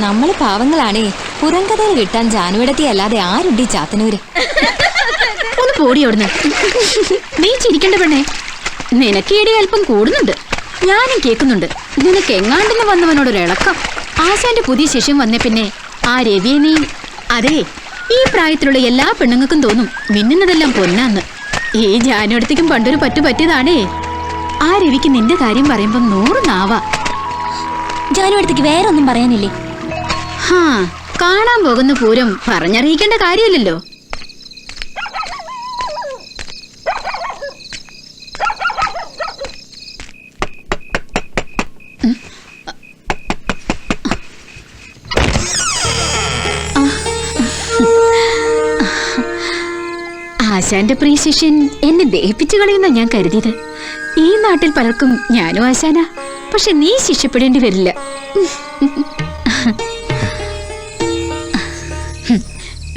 നമ്മള് പാവങ്ങളാണേ. പുറംകഥയിൽ കിട്ടാൻ ജാനുവിടത്തി അല്ലാതെ ആരുണ്ടി ചാത്തനൂര്. ഒന്ന് പോടി അവിടുന്ന്. നീ ചിരിക്കണ്ട പെണ്ണേ, നിനക്ക് ഇടി അല്പം കൂടുന്നുണ്ട്. ഞാനും കേൾക്കുന്നുണ്ട് നിനക്ക് എങ്ങാണ്ടെന്ന് വന്നവനോടൊരു ഇളക്കം. ആശാന്റെ പുതിയ ശിഷ്യം വന്നേ പിന്നെ ആ രവിയെ നീ... അതെ, ഈ പ്രായത്തിലുള്ള എല്ലാ പെണ്ണുങ്ങൾക്കും തോന്നും മിന്നുന്നതെല്ലാം പൊന്നാന്ന്. ഈ ജാനുവടത്തേക്കും പണ്ടൊരു പറ്റിയതാണേ. ആ രവിക്ക് നിന്റെ കാര്യം പറയുമ്പോ 100 നാവാ. ജാനുവടത്തേക്ക് വേറെ ഒന്നും പറയാനില്ലേ? ഹാ, കാണാൻ പോകുന്ന പൂരം പറഞ്ഞറിയിക്കേണ്ട കാര്യമില്ലല്ലോ. ആശാന്റെ പ്രിയ ശിഷ്യൻ എന്നെ ദഹിപ്പിച്ചു കളയുന്ന ഞാൻ കരുതിയത്. ഈ നാട്ടിൽ പലർക്കും ഞാനും ആശാനാ, പക്ഷെ നീ ശിക്ഷപ്പെടേണ്ടി വരില്ല.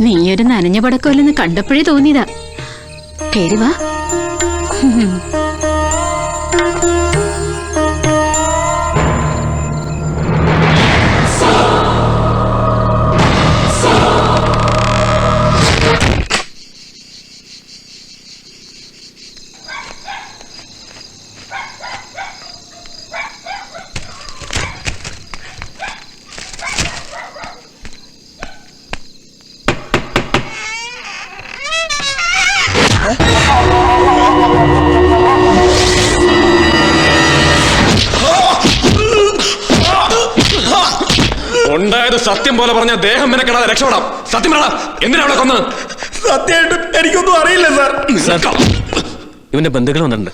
നീയൊരു നനഞ്ഞ പടക്കമല്ലെന്ന് കണ്ടപ്പോഴേ തോന്നിയതാ. കേറുവാ. ഉണ്ടായത് സത്യം പോലെ പറഞ്ഞ ദേഹം മെനക്കെടാതെ രക്ഷപ്പെടാം. സത്യം പറ, എന്തിനാ അവളെ കൊന്നത്? സത്യമായിട്ടും എനിക്കൊന്നും അറിയില്ല സാർ. ഇവന്റെ ബന്ധുക്കൾ വന്നിട്ടുണ്ട്.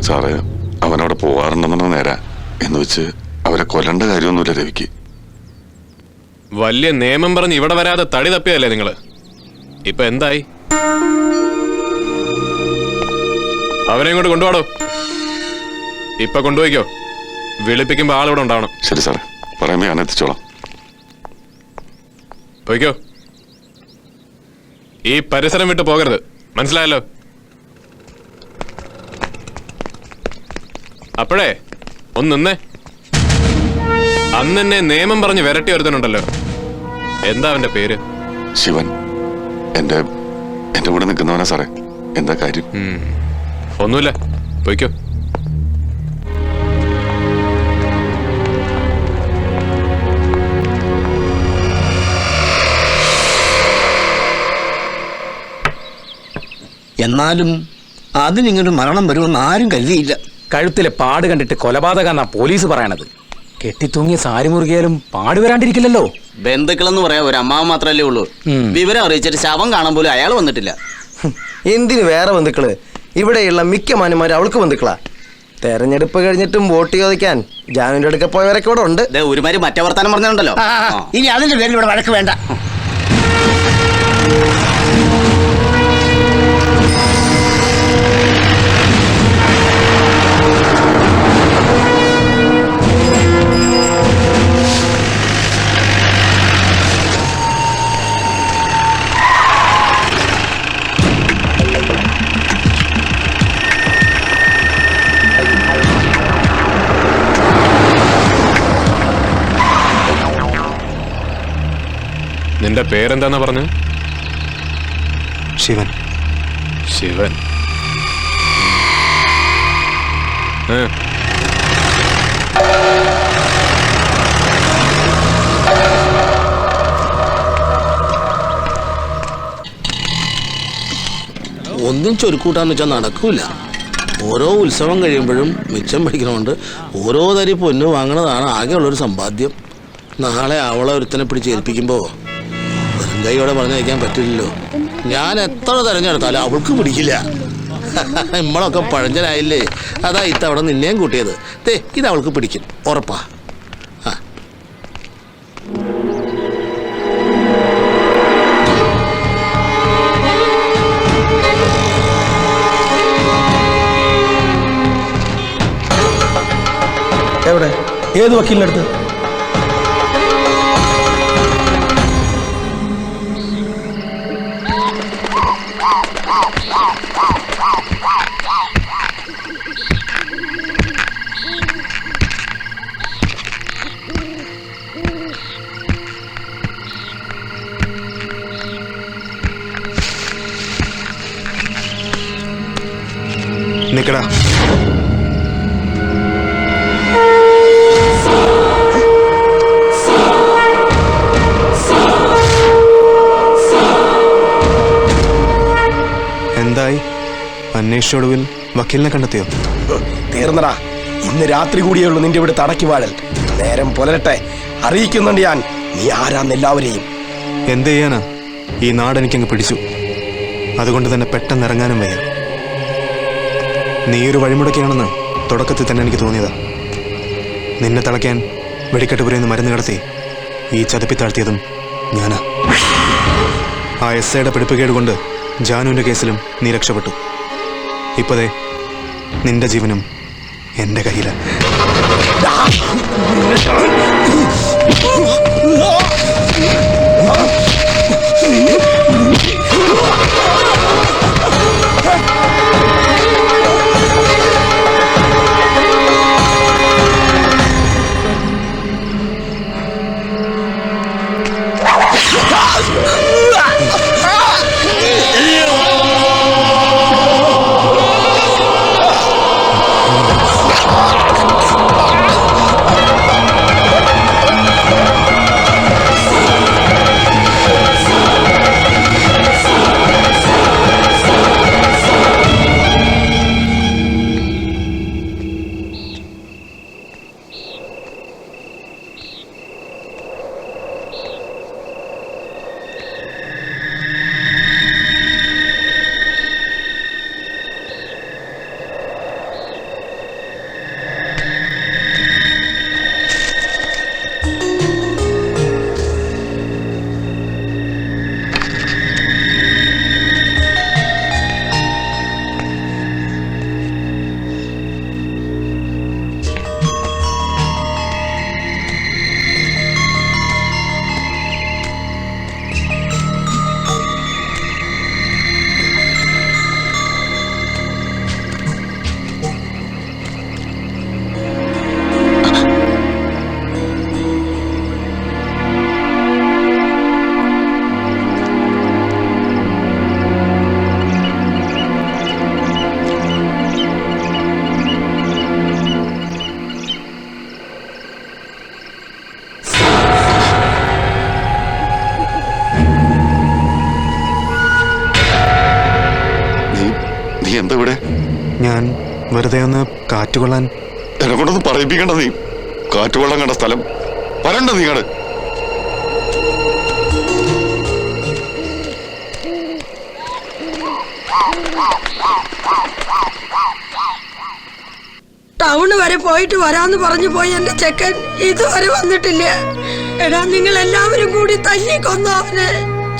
സാറേ, അവനവിടെ പോവാറുണ്ടെന്നാണ് നേരാ. എന്ന് വെച്ച് അവരെ കൊല്ലണ്ട കാര്യമൊന്നുമില്ല രവിക്ക്. വലിയ നിയമം പറഞ്ഞ് ഇവിടെ വരാതെ തടി തപ്പിയല്ലേ നിങ്ങള്? ഇപ്പൊ എന്തായി? അവരെ ഇങ്ങോട്ട് കൊണ്ടുപോടോ. ഇപ്പൊ കൊണ്ടുപോയിക്കോ. വിളിപ്പിക്കുമ്പോ ആളിവിടെ ഉണ്ടാവണം. ശരി സാറേ, പറയുമ്പോ ഞാൻ എത്തിച്ചോളാം. പോയിക്കോ. ഈ പരിസരം വിട്ട് പോകരുത്, മനസ്സിലായല്ലോ? അപ്പോഴേ ഒന്ന് നിന്നേ. അന്ന് എന്നെ നിയമം പറഞ്ഞ് വിരട്ടി ഒരുത്തനുണ്ടല്ലോ, എന്താ അവന്റെ പേര്? ശിവൻ. എന്റെ കൂടെ നിൽക്കുന്നവനാ സാറേ. എന്താ കാര്യം? ഒന്നുമില്ല, പോയിക്കോ. എന്നാലും അതിനിങ്ങനൊരു മരണം വരുമെന്ന് ആരും കരുതിയില്ല. കഴുത്തിലെ പാട് കണ്ടിട്ട് കൊലപാതകന്നാ പോലീസ് പറയണത്. കെട്ടിത്തൂങ്ങിയ സാരി മുറുകിയാലും പാട് വരാണ്ടിരിക്കില്ലല്ലോ. ബന്ധുക്കളെന്ന് പറയാ ഒരു അമ്മാവ് മാത്രല്ലേ ഉള്ളൂ. വിവരം അറിയിച്ചിട്ട് ശവം കാണാൻ പോലും അയാൾ വന്നിട്ടില്ല. എന്തിന് വേറെ ബന്ധുക്കള്? ഇവിടെയുള്ള മിക്ക മാന്യന്മാരും അവൾക്ക് ബന്ധുക്കളാ. തെരഞ്ഞെടുപ്പ് കഴിഞ്ഞിട്ടും വോട്ട് ചോദിക്കാൻ ജാനുവിന്റെ അടുക്ക പോയവരൊക്കെ ഇവിടെ ഉണ്ട്. ഒരുമാതിരി മറ്റേ വർത്താനം പറഞ്ഞിട്ടുണ്ടല്ലോ. ഇനി അതിന്റെ പേരിൽ ഇവിടെ വഴക്ക് വേണ്ട. നിന്റെ പേരെന്താന്നാ പറഞ്ഞു? ശിവൻ. ശിവൻ. ഒന്നും ചൊരുക്കൂട്ടാന്ന് വെച്ചാൽ നടക്കൂല. ഓരോ ഉത്സവം കഴിയുമ്പോഴും മിച്ചം പിടിക്കണോണ്ട് ഓരോ തരി പൊന്നു വാങ്ങണതാണ് ആകെയുള്ളൊരു സമ്പാദ്യം. നാളെ അവളെ ഒരുത്തനെ പിടിച്ച് ഏൽപ്പിക്കുമ്പോ വെറും കൈയോടെ പറഞ്ഞയക്കാൻ പറ്റില്ലല്ലോ. ഞാൻ എത്ര തെരഞ്ഞെടുത്താലും അവൾക്ക് പിടിക്കില്ല. നമ്മളൊക്കെ പഴഞ്ചനായില്ലേ, അതാ ഇത്തവണ നിന്നെയും കൂട്ടിയത്. ഇത് അവൾക്ക് പിടിക്കും, ഉറപ്പാ. എവിടെ? ഏത് വക്കീലിന്റെ അടുത്ത്? ഒടുവിൽ വക്കീലിനെ കണ്ടെത്തിയോ? തീർന്നടാ. ഇന്ന് രാത്രി കൂടിയേ ഉള്ളൂ നിന്റെ ഇവിടെ തടക്കി വാഴൽ. നേരം പുലരട്ടെ, അറിയിക്കുന്നുണ്ട് ഞാൻ നീ ആരാന്നെല്ലാവരെയും. എന്ത് ചെയ്യാനാ, ഈ നാട് എനിക്കങ്ങ് പിടിച്ചു. അതുകൊണ്ട് തന്നെ പെട്ടെന്ന് ഇറങ്ങാനും വയ്യ. നീ ഒരു വഴിമുടക്കിയാണെന്ന് തുടക്കത്തിൽ തന്നെ എനിക്ക് തോന്നിയതാ. നിന്നെ തളയ്ക്കാൻ വെടിക്കെട്ടുപുരയിൽ മരുന്ന് കടത്തി ഈ ചതുപ്പി താഴ്ത്തിയതും ഞാനാ. ആ SIയുടെ പിടിപ്പുകേട് കൊണ്ട് ജാനുവിൻ്റെ കേസിലും നീ രക്ഷപ്പെട്ടു. ഇപ്പതേ നിന്റെ ജീവനും എൻ്റെ കയ്യിലാണ്. എന്താ ഇവിടെ? ഞാൻ വെറുതെ ഒന്ന് കാറ്റുകൊള്ളാൻ. എന്നെ കൊണ്ടൊന്ന് പറയിപ്പിക്കണ്ട. നീ കാറ്റുകൊള്ളാൻ കണ്ട സ്ഥലം വരണ്ട. നീ കണ്ട് ടൗണ് വരെ പോയിട്ട് വരാന്ന് പറഞ്ഞു പോയി എന്റെ ചെക്കൻ ഇതുവരെ വന്നിട്ടില്ല. എടാ, നിങ്ങൾ എല്ലാവരും കൂടി തല്ലി കൊന്നു അവനെ.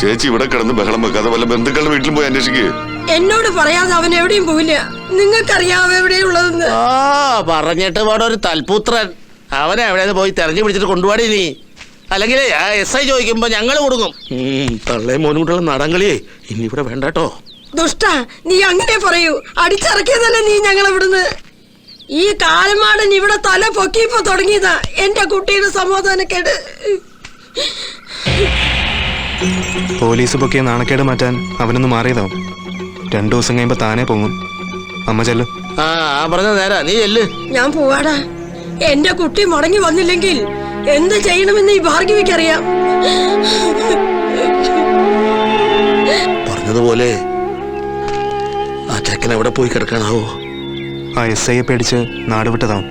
ചേച്ചി ഇവിടെ കിടന്ന് ബഹളം വെക്കാതെ വല്ല ബന്ധുക്കളുടെ വീട്ടിലും പോയി അന്വേഷിക്കുക. എന്നോട് പറയാതെ അവൻ എവിടെയും പോവില്ല. നിങ്ങൾക്കറിയാം എവിടെയുള്ളതെന്ന്. പറഞ്ഞിട്ട് പോടെ ഒരു തൽപുത്രൻ. അവനെ എവിടെയെന്ന് പോയി തെരഞ്ഞു പിടിച്ചിട്ട് കൊണ്ടുപോടി നീ. അല്ലെങ്കിൽ SI ചോദിക്കുമ്പോ ഞങ്ങൾ കൊടുക്കും. തള്ളേ മോനുകൂട്ടുള്ള നടങ്കളിയേ ഇനി ഇവിടെ വേണ്ടട്ടോ. ദുഷ്ട, നീ അങ്ങനെ പറയൂ. അടിച്ചിറക്കിയതല്ലേ നീ ഞങ്ങളിവിടുന്ന്. ഈ കാലമാടൻ ഇവിടെ തല പൊക്കിയപ്പോ തുടങ്ങിയതാ എന്റെ കുട്ടിയുടെ സമാധാനക്കേട്. പോലീസ് പൊക്കിയ നാണക്കേട് മാറ്റാൻ അവനൊന്ന് മാറിയതാവും. 2 ദിവസം കഴിയുമ്പോ താനേ പൊങ്ങും. അമ്മ ചെല്ലും. പറഞ്ഞ നേരാ, നീ ചെല്ല്. ഞാൻ പോവാടാ. എന്റെ കുട്ടി മടങ്ങി വന്നില്ലെങ്കിൽ എന്ത് ചെയ്യണമെന്ന് ഈ ഭാർഗവിക്കറിയാം. പറഞ്ഞതുപോലെ ആ ചെക്കൻ എവിടെ പോയി കിടക്കാനാവോ? ആ SIയെ പേടിച്ച് നാട് വിട്ടതാവും.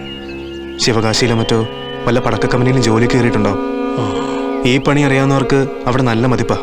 ശിവകാശിയിലോ മറ്റോ വല്ല പടക്ക കമ്പനിയിലും ജോലി കയറിയിട്ടുണ്ടാവും. ഈ പണി അറിയാവുന്നവർക്ക് അവിടെ നല്ല മതിപ്പാ.